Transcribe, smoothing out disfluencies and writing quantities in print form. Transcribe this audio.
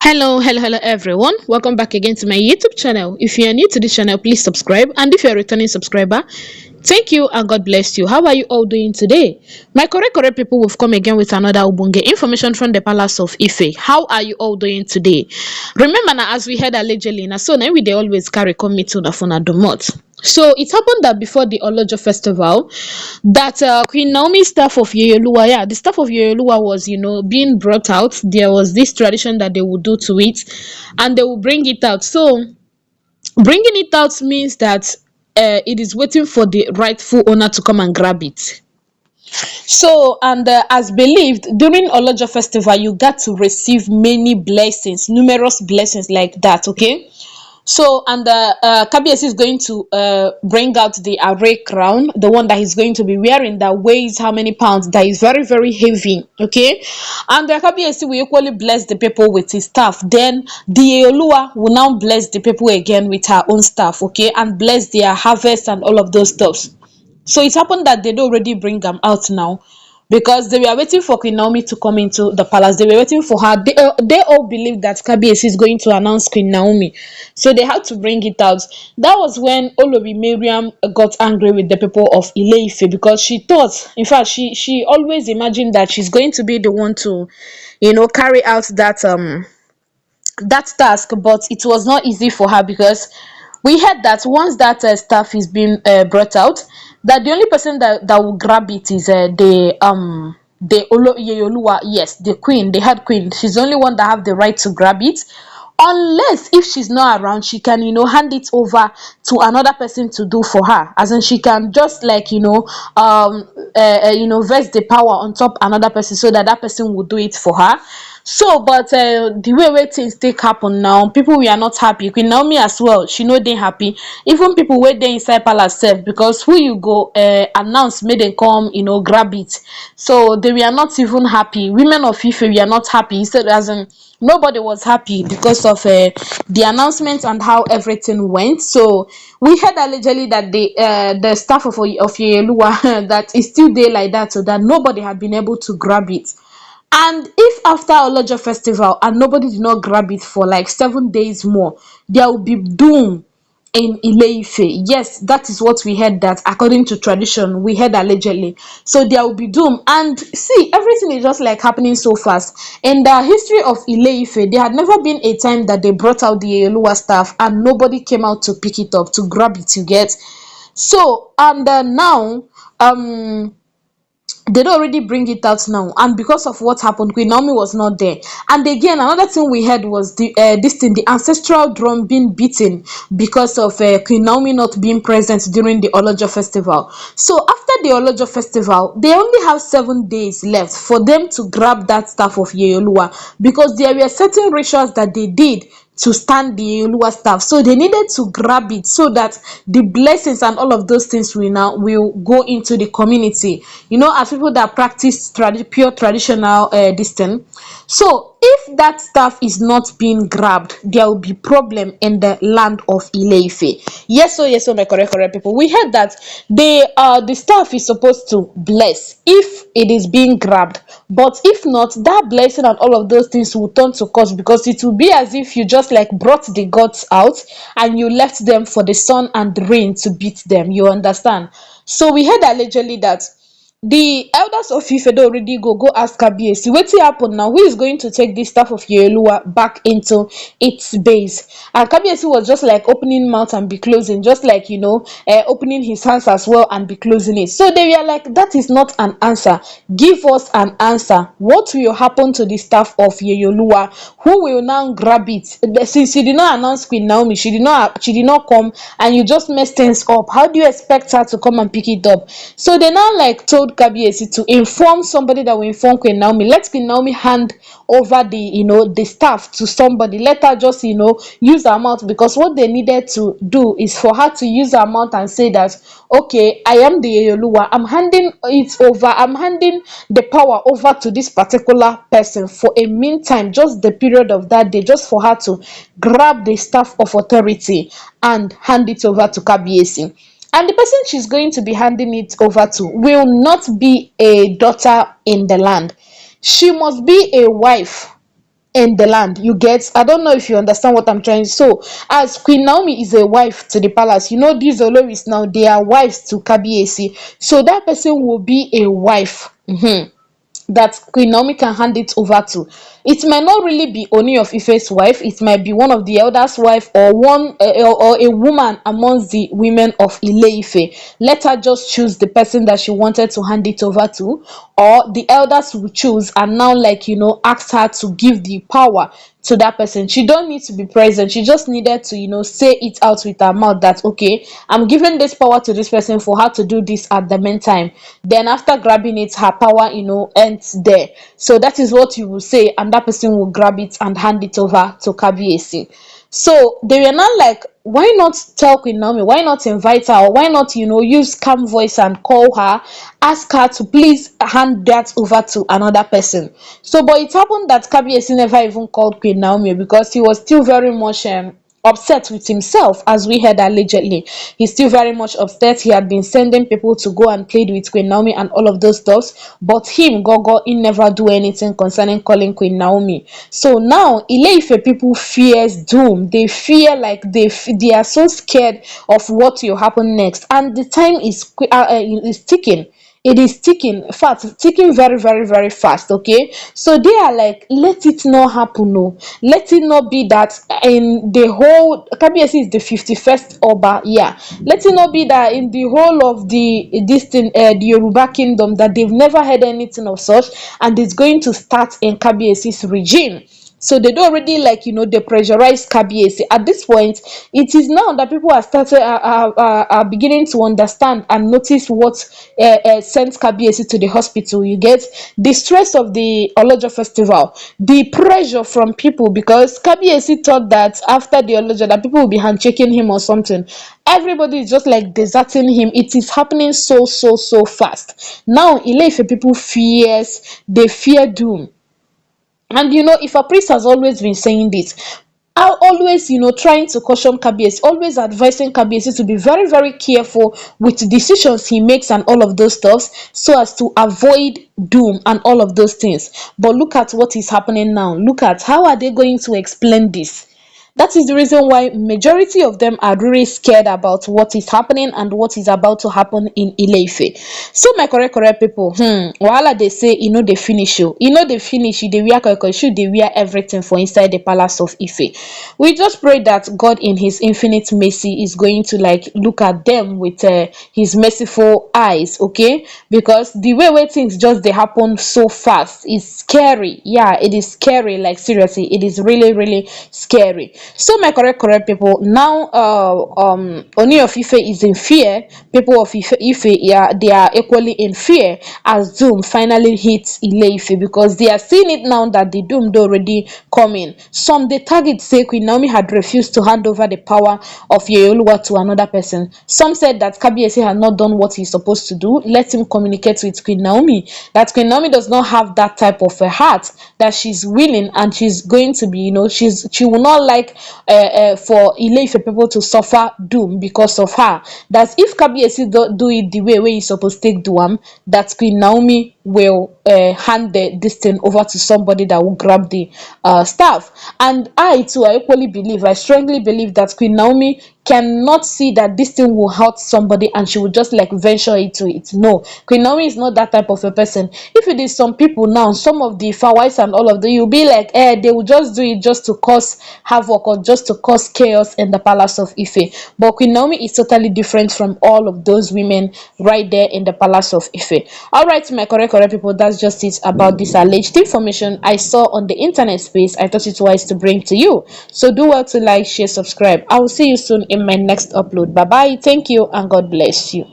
Hello everyone. Welcome back again to my YouTube channel. If you are new to this channel, please subscribe. And if you're a returning subscriber, thank you and God bless you. How are you all doing today? My correct people will come again with another Ubunge information from the Palace of Ife. How are you all doing today? Remember now, as we heard allegedly, now so now we they always carry come meet to the phone at the month. So it happened that before the Olojo festival, that Queen Naomi staff of Yeyeluwa, yeah, the staff of Yeyeluwa was, being brought out. There was this tradition that they would do to it, and they will bring it out. So bringing it out means that it is waiting for the rightful owner to come and grab it. So, and as believed, during Olojo festival, you got to receive many blessings, numerous blessings like that, okay? So, and Kabiyesi is going to bring out the array crown, the one that he's going to be wearing that weighs how many pounds? That is very, very heavy, okay? And Kabiyesi will equally bless the people with his staff. Then the Yeyeluwa will now bless the people again with her own staff, okay? And bless their harvest and all of those stuffs. So it happened that they don't already bring them out now because they were waiting for Queen Naomi to come into the palace. They were waiting for her. They all believed that Kabiyesi is going to announce Queen Naomi. So they had to bring it out. That was when Olori Mariam got angry with the people of Ile-Ife because she thought, in fact, she always imagined that she's going to be the one to, carry out that task, but it was not easy for her because we heard that once that stuff is being brought out, that the only person that will grab it is Yeyeluwa, yes, the queen, the head queen. She's the only one that have the right to grab it, unless if she's not around, she can hand it over to another person to do for her, as in she can just like vest the power on top another person so that that person will do it for her. So but the way things take happen now, people we are not happy. Queen Naomi as well, she know they happy. Even people wey dey inside palace sef, because who you go announce make dem come grab it. So they were not even happy. Women of Ife we are not happy. Instead, as in nobody was happy because of the announcement and how everything went. So we heard allegedly that the staff of Yeyeluwa that is still there like that, so that nobody had been able to grab it. And if after Olojo festival and nobody did not grab it for like 7 days more, there will be doom in Ile-Ife. Yes, that is what we heard, that according to tradition, we heard allegedly. So there will be doom. And see, everything is just like happening so fast. In the history of Ile-Ife, there had never been a time that they brought out the Yeyeluwa staff and nobody came out to pick it up, to grab it, you get. So, and now, they don't already bring it out now, and because of what happened, Queen Naomi was not there. And again, another thing we heard was the ancestral drum being beaten because of Queen Naomi not being present during the Olojo festival. So after the Olojo festival, they only have 7 days left for them to grab that staff of Yeyeluwa, because there were certain rituals that they did to stand the Yeyeluwa staff. So they needed to grab it so that the blessings and all of those things will go into the community. As people that practice pure traditional this thing. So if that staff is not being grabbed, there will be problem in the land of Ile-Ife. Yes, so my correct people. We heard that the staff is supposed to bless if it is being grabbed, but if not, that blessing and all of those things will turn to curse, because it will be as if you just like brought the gods out and you left them for the sun and the rain to beat them. You understand? So we heard allegedly that the elders of Ife don already go ask Kabiyesi wetin happen now, who is going to take this staff of Yeyeluwa back into its base. And Kabiyesi was just like opening mouth and be closing, just like opening his hands as well and be closing it. So they were like, that is not an answer, give us an answer. What will happen to the staff of Yeyeluwa? Who will now grab it? Since you did not announce Queen Naomi, she did not come, and you just messed things up, how do you expect her to come and pick it up? So they now like told Kabiyesi to inform somebody that will inform Queen Naomi. Let Queen Naomi hand over the staff to somebody. Let her just use her mouth, because what they needed to do is for her to use her mouth and say that, okay, I am the Yeyeluwa, I'm handing the power over to this particular person for a meantime, just the period of that day, just for her to grab the staff of authority and hand it over to Kabiyesi. And the person she's going to be handing it over to will not be a daughter in the land. She must be a wife in the land. You get? I don't know if you understand what I'm trying. So, as Queen Naomi is a wife to the palace, you know these Oloris now they are wives to Kabiesi. So that person will be a wife. That Queen Naomi can hand it over to. It might not really be Ooni of Ife's wife, it might be one of the elders' wife or or a woman amongst the women of Ile Ife. Let her just choose the person that she wanted to hand it over to, or the elders will choose and now like ask her to give the power to that person. She don't need to be present. She just needed to say it out with her mouth that okay, I'm giving this power to this person for her to do this at the meantime. Then after grabbing it, her power ends there. So that is what you will say, and that person will grab it and hand it over to Kabiyesi. So they were not like, why not tell Queen Naomi? Why not invite her? Or why not, use calm voice and call her, ask her to please hand that over to another person. So, but it happened that Kabiyesi never even called Queen Naomi because he was still very much upset with himself, as we heard allegedly. He's still very much upset. He had been sending people to go and plead with Queen Naomi and all of those stuffs, but him, Gogo, he never do anything concerning calling Queen Naomi. So now, Ile-Ife people fears doom. They fear like they are so scared of what will happen next, and the time is ticking. It is ticking fast, ticking very very very fast. Okay, so they are like, let it not happen. No, let it not be that in the whole Kabiyesi is the 51st Oba. Yeah, let it not be that in the whole of the Yoruba kingdom that they've never heard anything of such, and it's going to start in Kabiyesi's regime. So they do already like they pressurize Kabiyesi. At this point, it is now that people are beginning to understand and notice what sent Kabiyesi to the hospital. You get the stress of the Olojo festival, the pressure from people because Kabiyesi thought that after the Olojo that people will be handshaking him or something. Everybody is just like deserting him. It is happening so fast. Now Ile-Ife people they fear doom. And if a priest has always been saying this, I always, trying to caution Kabiyesi, always advising Kabiyesi to be very, very careful with decisions he makes and all of those stuffs, so as to avoid doom and all of those things. But look at what is happening now. Look at how are they going to explain this? That is the reason why majority of them are really scared about what is happening and what is about to happen in Ile-Ife. So my correct people, wahala they say they finish you. They finish you, they wear koikoishu, they wear everything for inside the palace of Ife. We just pray that God in his infinite mercy is going to like look at them with his merciful eyes, okay? Because the way things just they happen so fast is scary. Yeah, it is scary, like seriously, it is really scary. So my correct people, now Ooni of Ife is in fear. People of Ife, yeah, they are equally in fear as doom finally hits Ile-Ife, because they are seeing it now that the doom do already coming. Some the target say Queen Naomi had refused to hand over the power of Yeyeluwa to another person. Some said that Kabiyesi had not done what he's supposed to do. Let him communicate with Queen Naomi. That Queen Naomi does not have that type of a heart, that she's willing and she's going to be, she will not like for Ile-Ife people to suffer doom because of her. That if Kabiyesi do it the way he's supposed to take do that Queen Naomi will hand this thing over to somebody that will grab the staff. And I too, I equally believe, I strongly believe that Queen Naomi cannot see that this thing will hurt somebody and she will just like venture into it. No, Queen Naomi is not that type of a person. If it is some people now, some of the Fawais and all of them, you'll be like, they will just do it just to cause havoc or just to cause chaos in the palace of Ife. But Queen Naomi is totally different from all of those women right there in the palace of Ife. All right, my correct people, that's just it about this alleged information I saw on the internet space. I thought it wise to bring to you. So do well to like, share, subscribe. I will see you soon in my next upload. Bye bye. Thank you and God bless you.